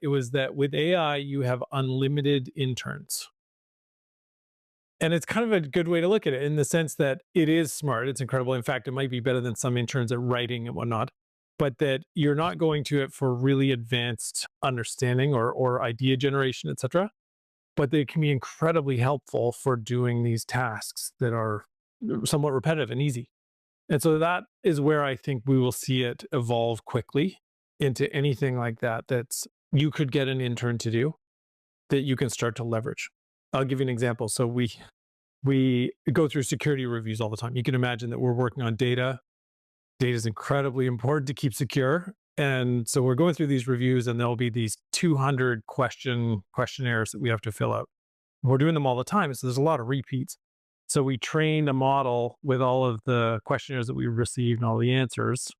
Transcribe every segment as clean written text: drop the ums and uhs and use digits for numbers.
it was that with AI, you have unlimited interns. And it's kind of a good way to look at it in the sense that it is smart. It's incredible. In fact, it might be better than some interns at writing and whatnot, but that you're not going to it for really advanced understanding or idea generation, et cetera. But they can be incredibly helpful for doing these tasks that are somewhat repetitive and easy. And so that is where I think we will see it evolve quickly into anything like that that's you could get an intern to do that you can start to leverage. I'll give you an example. So we go through security reviews all the time. You can imagine that we're working on data. Data is incredibly important to keep secure. And so we're going through these reviews and there'll be these 200 questionnaires that we have to fill out. We're doing them all the time. So there's a lot of repeats. So we trained a model with all of the questionnaires that we received and all the answers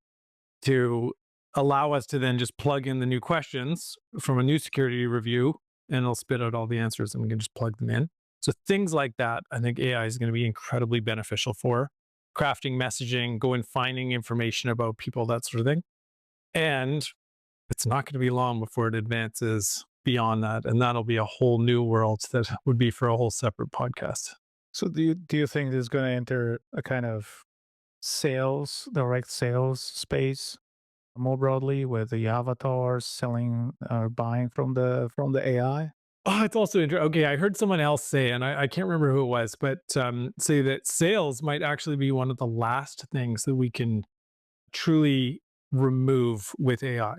to allow us to then just plug in the new questions from a new security review and it'll spit out all the answers and we can just plug them in. So things like that, I think AI is going to be incredibly beneficial for crafting messaging, going finding information about people, that sort of thing. And it's not going to be long before it advances beyond that. And that'll be a whole new world that would be for a whole separate podcast. So do you think this is going to enter a kind of direct sales space more broadly with the avatars selling or buying from the AI? Oh, it's also interesting. Okay, I heard someone else say, and I can't remember who it was, but say that sales might actually be one of the last things that we can truly remove with AI.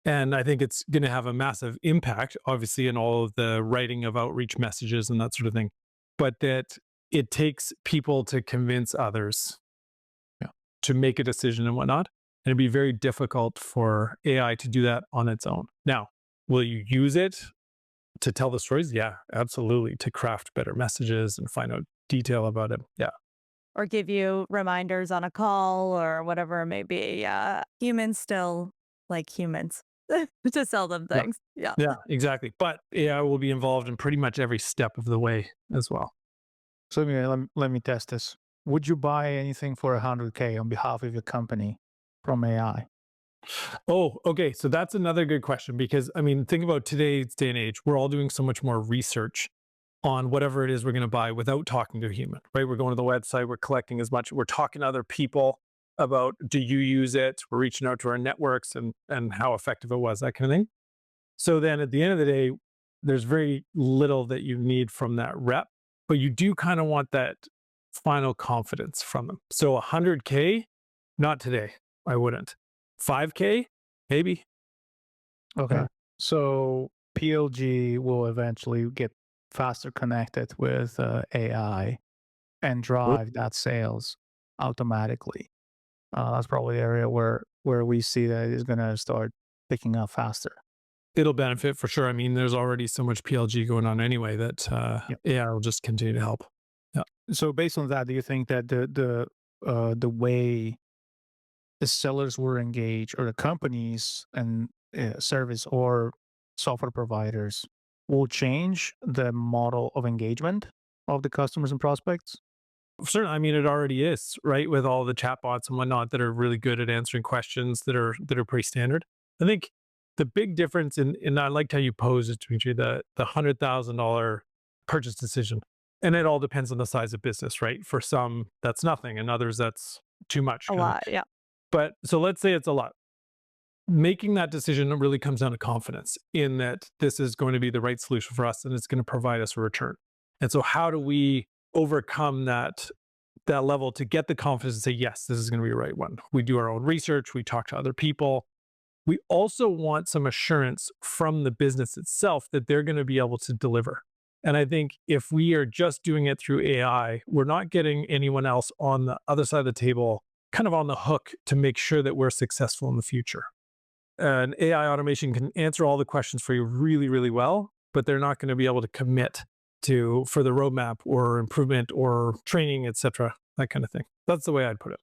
And I think it's going to have a massive impact, obviously, in all of the writing of outreach messages and that sort of thing. But that it takes people to convince others to make a decision and whatnot. And it'd be very difficult for AI to do that on its own. Now, will you use it to tell the stories? Yeah, absolutely. To craft better messages and find out detail about it. Yeah. Or give you reminders on a call or whatever it may be. Yeah. Humans still like humans to sell them Yeah. things. Yeah. Yeah, exactly. But AI will be involved in pretty much every step of the way as well. So let me test this. Would you buy anything for 100K on behalf of your company from AI? Oh, okay. So that's another good question because I mean, think about today's day and age. We're all doing so much more research on whatever it is we're going to buy without talking to a human, right? We're going to the website, we're collecting as much, we're talking to other people about do you use it? We're reaching out to our networks and how effective it was, that kind of thing. So then at the end of the day, there's very little that you need from that rep, but you do kind of want that final confidence from them. So 100K, not today. I wouldn't. 5K, maybe. Okay. Yeah. So PLG will eventually get faster connected with AI and drive that sales automatically. That's probably the area where we see that it's going to start picking up faster. It'll benefit for sure. I mean, there's already so much PLG going on anyway that Yep. AI will just continue to help. Yeah. So based on that, do you think that the way the sellers were engaged or the companies and service or software providers will change the model of engagement of the customers and prospects? Certainly, I mean, it already is, right? With all the chatbots and whatnot that are really good at answering questions that are pretty standard. I think the big difference and I liked how you posed it, Dimitri, the $100,000 purchase decision. And it all depends on the size of business, right? For some, that's nothing, and others that's too much. A lot. Yeah. But so let's say it's a lot. Making that decision really comes down to confidence in that this is going to be the right solution for us and it's going to provide us a return. And so how do we overcome that level to get the confidence to say, yes, this is going to be the right one? We do our own research, we talk to other people. We also want some assurance from the business itself that they're going to be able to deliver. And I think if we are just doing it through AI, we're not getting anyone else on the other side of the table kind of on the hook to make sure that we're successful in the future. And AI automation can answer all the questions for you really, really well, but they're not going to be able to commit to for the roadmap or improvement or training, et cetera, that kind of thing. That's the way I'd put it.